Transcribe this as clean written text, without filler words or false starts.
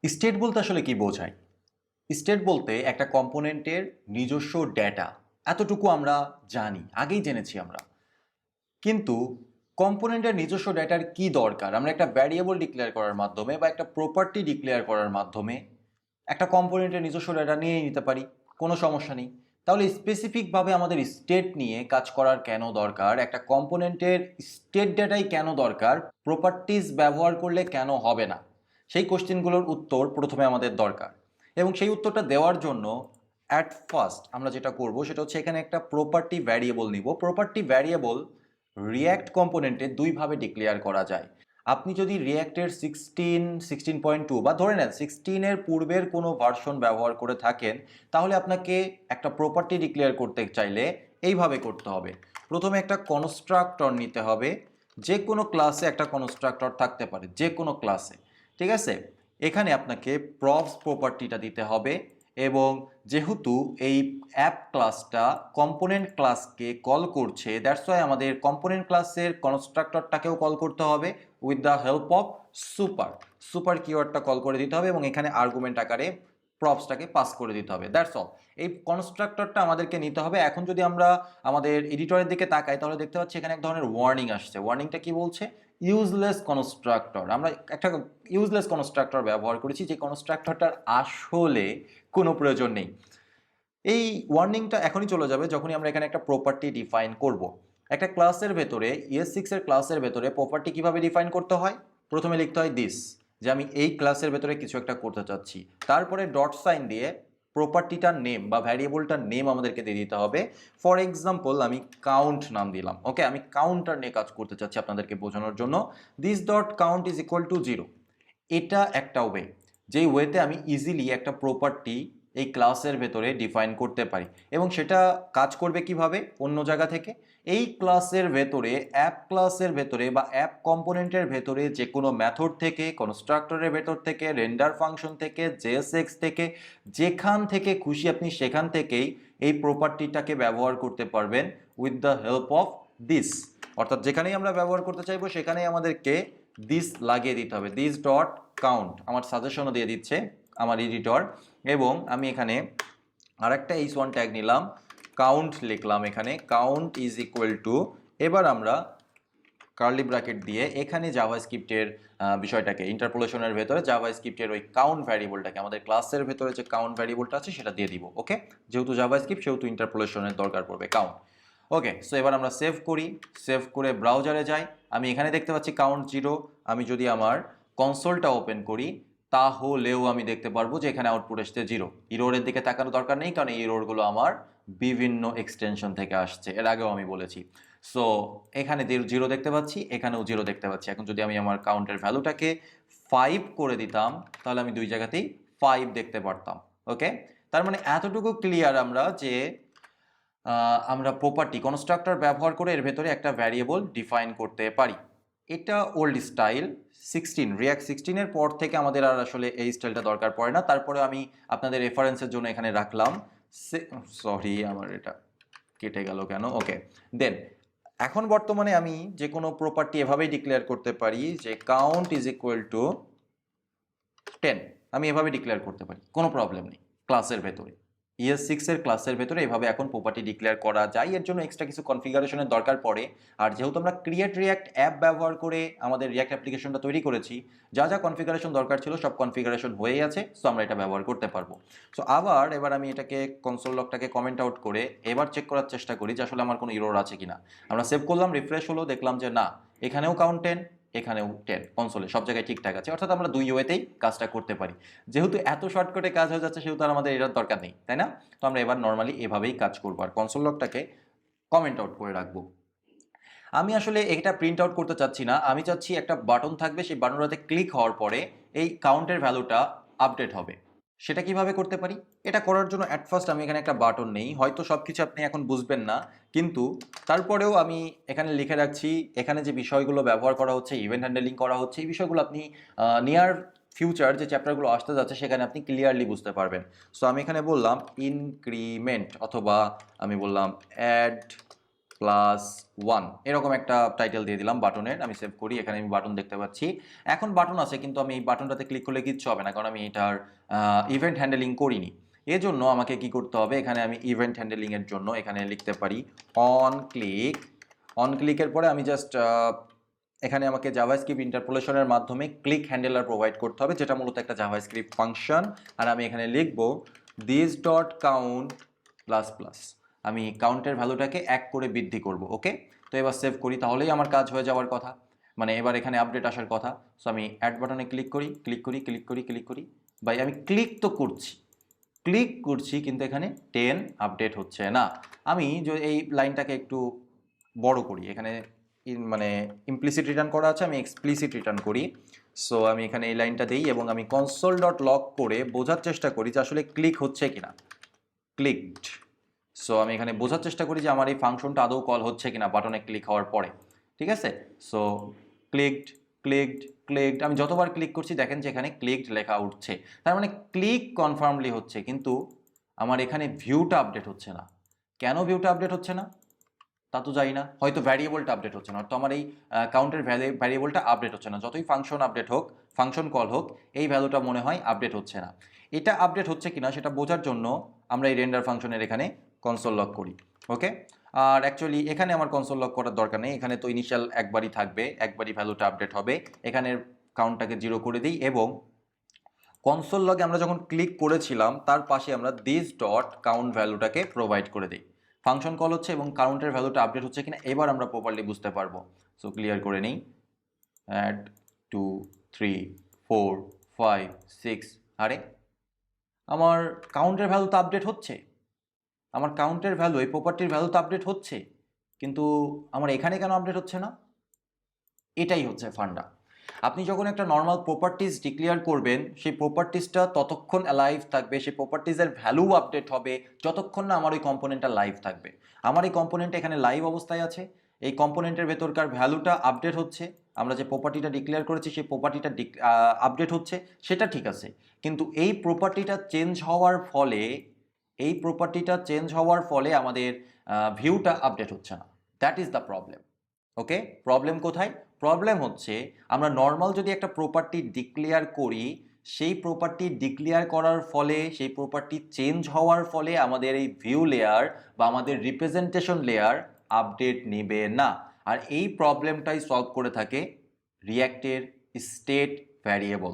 State বলতে আসলে কি বোঝায়? স্টেট বলতে একটা কম্পোনেন্টের নিজস্ব ডেটা, এতটুকু আমরা জানি, আগেই জেনেছি আমরা। কিন্তু কম্পোনেন্টের নিজস্ব ডেটার কি দরকার? আমরা একটা ভ্যারিয়েবল ডিক্লেয়ার করার মাধ্যমে বা একটা প্রপার্টি ডিক্লেয়ার করার মাধ্যমে একটা কম্পোনেন্টের নিজস্ব ডেটা নিয়ে নিতে পারি, কোনো সমস্যা নেই। তাহলে স্পেসিফিকভাবে আমাদের স্টেট নিয়ে কাজ করার কেন দরকার? একটা কম্পোনেন্টের স্টেট ডেটাই কেন দরকার? প্রপার্টিজ ব্যবহার করলে কেন হবে না? সেই কোশ্চেনগুলোর উত্তর প্রথমে আমাদের দরকার, এবং সেই উত্তরটা দেওয়ার জন্য অ্যাট ফার্স্ট আমরা যেটা করব সেটা হচ্ছে এখানে একটা প্রপার্টি ভ্যারিয়েবল নিব। প্রপার্টি ভ্যারিয়েবল রিয়্যাক্ট কম্পোনেন্টে দুইভাবে ডিক্লেয়ার করা যায়। আপনি যদি রিয়্যাক্টের 16.2 বা ধরে নেন 16-এর পূর্বের কোনো ভার্সন ব্যবহার করে থাকেন, তাহলে আপনাকে একটা প্রপার্টি ডিক্লেয়ার করতে চাইলে এইভাবে করতে হবে। প্রথমে একটা কনস্ট্রাক্টর নিতে হবে। যে কোনো ক্লাসে একটা কনস্ট্রাক্টর থাকতে পারে, যে কোনো ক্লাসে, ঠিক আছে? এখানে আপনাকে প্রপস প্রপার্টিটা দিতে হবে, এবং যেহেতু এই অ্যাপ ক্লাসটা কম্পোনেন্ট ক্লাসকে কল করছে, দ্যাটস ওয়াই আমাদের কম্পোনেন্ট ক্লাসের কনস্ট্রাক্টরটাকেও কল করতে হবে with the help of super কিওয়ার্ডটা কল করে দিতে হবে, এবং এখানে আর্গুমেন্ট আকারে প্রপসটাকে পাস করে দিতে হবে। That's all. এই কনস্ট্রাক্টরটা আমাদেরকে নিতে হবে। এখন যদি আমরা আমাদের এডিটরের দিকে তাকাই, তাহলে দেখতে পাচ্ছি এখানে এক ধরনের ওয়ার্নিং আসছে। ওয়ার্নিংটা কি বলছে? Useless constructor. আমরা একটা ইউজলেস কনস্ট্রাক্টর ব্যবহার করেছি, যে কনস্ট্রাক্টরটার আসলে কোনো প্রয়োজন নেই। এই ওয়ার্নিংটা এখনই চলে যাবে যখনই আমরা এখানে একটা প্রপার্টি ডিফাইন করব। একটা ক্লাসের ভেতরে, ES6 এর ক্লাসের ভেতরে প্রপার্টি কিভাবে ডিফাইন করতে হয়? প্রথমে লিখতে হয় দিস, যে আমি এই ক্লাসের ভেতরে কিছু একটা করতে চাচ্ছি। তারপরে ডট সাইন দিয়ে প্রপার্টিটার নেম বা ভ্যারিয়েবলটার নেম আমাদেরকে দিয়ে দিতে হবে। ফর এক্সাম্পল আমি কাউন্ট নাম দিলাম। ওকে, আমি কাউন্টার নিয়ে কাজ করতে চাচ্ছি আপনাদেরকে বোঝানোর জন্য। This dot count is equal to 0। এটা একটা ওয়ে, যেই ওয়েতে আমি ইজিলি একটা প্রপার্টি এই ক্লাসের ভেতরে ডিফাইন করতে পারি, এবং সেটা কাজ করবে কিভাবে? অন্য জায়গা থেকে এই ক্লাসের ভেতরে, অ্যাপ ক্লাসের ভেতরে বা অ্যাপ কম্পোনেন্টের ভেতরে যে কোনো মেথড থেকে, কনস্ট্রাক্টরের ভেতর থেকে, রেন্ডার ফাংশন থেকে, জেএসএক্স থেকে, যেখান থেকে খুশি আপনি সেখান থেকেই এই প্রপার্টিটাকে ব্যবহার করতে পারবেন with the help of this. অর্থাৎ যেখানেই আমরা ব্যবহার করতে চাইবো সেখানেই আমাদেরকে দিস লাগিয়ে দিতে হবে। দিস ডট কাউন্ট আমার সাজেশনও দিয়ে দিচ্ছে আমার এডিটর, এবং আমি এখানে আরেকটা h1 ট্যাগ নিলাম, কাউন্ট লিখলাম। এখানে কাউন্ট ইজ ইকুয়াল টু, এবার আমরা কার্লি ব্র্যাকেট দিয়ে এখানে জাভাস্ক্রিপ্টের বিষয়টাকে, ইন্টারপোলেশনের ভেতরে জাভাস্ক্রিপ্টের ওই কাউন্ট ভ্যারিয়েবলটাকে, আমাদের ক্লাসের ভেতরে যে কাউন্ট ভ্যারিয়েবলটা আছে সেটা দিয়ে দিব। ওকে, যেহেতু জাভাস্ক্রিপ্ট সেহেতু ইন্টারপোলেশনের দরকার পড়বে কাউন্ট। ওকে, সো এবার আমরা সেভ করি। সেভ করে ব্রাউজারে যাই। আমি এখানে দেখতে পাচ্ছি কাউন্ট 0। আমি যদি আমার কনসোলটা ওপেন করি, তাহলেও আমি দেখতে পারবো যে এখানে আউটপুট আসছে 0। ইরোরের দিকে তাকানো দরকার নেই, কারণ এই ইরোরগুলো আমার বিভিন্ন এক্সটেনশন থেকে আসছে, এর আগেও আমি বলেছি। সো এখানে 0 দেখতে পাচ্ছি, এখানেও 0 দেখতে পাচ্ছি। এখন যদি আমি আমার কাউন্টের ভ্যালুটাকে 5 করে দিতাম, তাহলে আমি দুই জায়গাতেই 5 দেখতে পারতাম। ওকে, তার মানে এতটুকু ক্লিয়ার আমরা যে আমরা প্রপার্টি কনস্ট্রাক্টর ব্যবহার করে এর ভেতরে একটা ভ্যারিয়েবল ডিফাইন করতে পারি। এটা ওল্ড স্টাইল। 16 রিয়াক্ট 16-এর পর থেকে আমাদের আর আসলে এই স্টাইলটা দরকার পড়ে না। তারপরে আমি আপনাদের রেফারেন্সের জন্য এখানে রাখলাম। সরি, আমার এটা কেটে গেল কেন? ওকে, দেন এখন বর্তমানে আমি যে কোনো প্রপার্টি এভাবেই ডিক্লেয়ার করতে পারি যে কাউন্ট ইজ ইকুয়াল টু 10। আমি এভাবে ডিক্লেয়ার করতে পারি, কোনো প্রবলেম নেই। ক্লাসের ভেতরে, ES6 এর ক্লাসের ভেতরে এভাবে এখন প্রপার্টি ডিক্লেয়ার করা যায়। এর জন্য এক্সট্রা কিছু কনফিগারেশনের দরকার পড়ে। আর যেহেতু আমরা ক্রিয়েট রিয়াক্ট অ্যাপ ব্যবহার করে আমাদের রিয়াক্ট অ্যাপ্লিকেশনটা তৈরি করেছি, যা যা কনফিগারেশন দরকার ছিল সব কনফিগারেশন হয়েই আছে। সো আমরা এটা ব্যবহার করতে পারবো। সো এবার আমি এটাকে কনসোল লগটাকে কমেন্ট আউট করে এবার চেক করার চেষ্টা করি যে আসলে আমার কোনো ইরর আছে কিনা। আমরা সেভ করলাম, রিফ্রেশ হলো, দেখলাম যে না, এখানেও কাউন্ট 10, এখানেও 10, কনসোলে সব জায়গায় ঠিকঠাক আছে। অর্থাৎ আমরা দুই ওয়েতেই কাজটা করতে পারি। যেহেতু এত শর্টকাটে কাজ হয়ে যাচ্ছে, সেহেতু আর আমাদের এটার দরকার নেই, তাই না? তো আমরা এবার নর্মালি এভাবেই কাজ করবো, আর কনসোল লগটাকে কমেন্ট আউট করে রাখবো। আমি আসলে এটা প্রিন্ট আউট করতে চাচ্ছি না, আমি চাচ্ছি একটা বাটন থাকবে, সেই বাটনটাতে ক্লিক হওয়ার পরে এই কাউন্টের ভ্যালুটা আপডেট হবে। সেটা কিভাবে করতে পারি? এটা করার জন্য অ্যাট ফার্স্ট আমি এখানে একটা বাটন নেই, হয়তো সব কিছু আপনি এখন বুঝবেন না, কিন্তু তারপরেও আমি এখানে লিখে রাখছি। এখানে যে বিষয়গুলো ব্যবহার করা হচ্ছে, ইভেন্ট হ্যান্ডেলিং করা হচ্ছে, এই বিষয়গুলো আপনি নিয়ার ফিউচার যে চ্যাপ্টারগুলো আসতে যাচ্ছে সেখানে আপনি ক্লিয়ারলি বুঝতে পারবেন। সো আমি এখানে বললাম ইনক্রিমেন্ট, অথবা আমি বললাম অ্যাড +1 এরকম একটা টাইটেল দিয়ে দিলাম বাটনের। আমি সেভ করি, এখানে আমি বাটন দেখতে পাচ্ছি। এখন বাটন আছে কিন্তু আমি এই বাটনটাতে ক্লিক করলে কিচ্ছু হবে না, কারণ আমি এটার ইভেন্ট হ্যান্ডেলিং করিনি। এজন্য আমাকে কি করতে হবে, এখানে আমি ইভেন্ট হ্যান্ডেলিং এর জন্য এখানে লিখতে পারি অন ক্লিকের পরে আমি জাস্ট এখানে আমাকে জাভাস্ক্রিপ্ট ইন্টারপোলেশনের মাধ্যমে ক্লিক হ্যান্ডেলার প্রোভাইড করতে হবে, যেটা মূলত একটা জাভাস্ক্রিপ্ট ফাংশন। আর আমি এখানে লিখব this dot count plus plus, আমি কাউন্টের ভ্যালুটাকে 1 করে বৃদ্ধি করব। ওকে, তো এবার সেভ করি, তাহলেই আমার কাজ হয়ে যাওয়ার কথা, মানে এবার এখানে আপডেট আসার কথা। সো আমি অ্যাড বাটনে ক্লিক করি, ভাই আমি ক্লিক তো করছি কিন্তু এখানে 10 আপডেট হচ্ছে না। আমি এই লাইনটাকে একটু বড় করি, এখানে মানে ইমপ্লিসিট রিটার্ন করা আছে, আমি এক্সপ্লিসিট রিটার্ন করি। সো আমি এখানে এই লাইনটা দিই এবং আমি কনসোল ডট লগ করে বোঝার চেষ্টা করি যে আসলে ক্লিক হচ্ছে কিনা, ক্লিকড। সো আমি এখানে বোঝার চেষ্টা করি যে আমার এই ফাংশনটা আদৌ কল হচ্ছে কিনা বাটনে ক্লিক হওয়ার পরে, ঠিক আছে। সো ক্লিকড, আমি যতবার ক্লিক করছি দেখেন যে এখানে ক্লিকড লেখা উঠছে, তার মানে ক্লিক কনফার্মলি হচ্ছে, কিন্তু আমার এখানে ভিউটা আপডেট হচ্ছে না। কেন ভিউটা আপডেট হচ্ছে না তা তো জানি না, হয়তো ভ্যারিয়েবলটা আপডেট হচ্ছে না, তো আমার এই কাউন্টের ভ্যারিয়েবলটা আপডেট হচ্ছে না। যতই ফাংশন আপডেট হোক, ফাংশন কল হোক, এই ভ্যালুটা মনে হয় আপডেট হচ্ছে না। এটা আপডেট হচ্ছে কিনা সেটা বোঝার জন্য আমরা এই রেন্ডার ফাংশনের এখানে কনসোল লগ করি। ওকে, আর অ্যাকচুয়ালি এখানে আমার কনসোল লগ করার দরকার নেই, এখানে তো ইনিশিয়াল একবারই থাকবে, একবারই ভ্যালুটা আপডেট হবে। এখানের কাউন্টটাকে 0 করে দিই এবং কনসোল লগে আমরা যখন ক্লিক করেছিলাম তার পাশে আমরা দিস ডট কাউন্ট ভ্যালুটাকে প্রোভাইড করে দিই। ফাংশন কল হচ্ছে এবং কাউন্টের ভ্যালুটা আপডেট হচ্ছে কিনা এবার আমরা প্রপারলি বুঝতে পারবো। সো ক্লিয়ার করে নিই, অ্যাড 2 3 4 5 6, আরে আমার কাউন্টের ভ্যালু তো আপডেট হচ্ছে, আমার কাউন্টের ভ্যালু এই প্রপার্টির ভ্যালু তো আপডেট হচ্ছে, কিন্তু আমার এখানে কেন আপডেট হচ্ছে না? এটাই হচ্ছে ফান্ডা। আপনি যখন একটা নর্মাল প্রপার্টিজ ডিক্লেয়ার করবেন, সেই প্রপার্টিজটা ততক্ষণ লাইভ থাকবে, সেই প্রপার্টিজের ভ্যালু আপডেট হবে যতক্ষণ না আমার ওই কম্পোনেন্টটা লাইভ থাকবে। আমার এই কম্পোনেন্টটা এখানে লাইভ অবস্থায় আছে, এই কম্পোনেন্টের ভেতরকার ভ্যালুটা আপডেট হচ্ছে, আমরা যে প্রপার্টিটা ডিক্লেয়ার করেছি সেই প্রপার্টিটা আপডেট হচ্ছে, সেটা ঠিক আছে। কিন্তু এই প্রপার্টিটা চেঞ্জ হওয়ার ফলে আমাদের ভিউটা আপডেট হচ্ছে না। That is the problem. Okay, problem কোথায়? প্রবলেম হচ্ছে আমরা নর্মাল যদি একটা প্রপার্টি ডিক্লেয়ার করি, সেই প্রপার্টি ডিক্লেয়ার করার ফলে, সেই প্রপার্টি চেঞ্জ হওয়ার ফলে আমাদের এই ভিউ লেয়ার বা আমাদের রিপ্রেজেন্টেশন লেয়ার আপডেট নেবে না। আর এই প্রবলেমটাই সলভ করে থাকে রিঅ্যাক্টের স্টেট ভ্যারিয়েবল।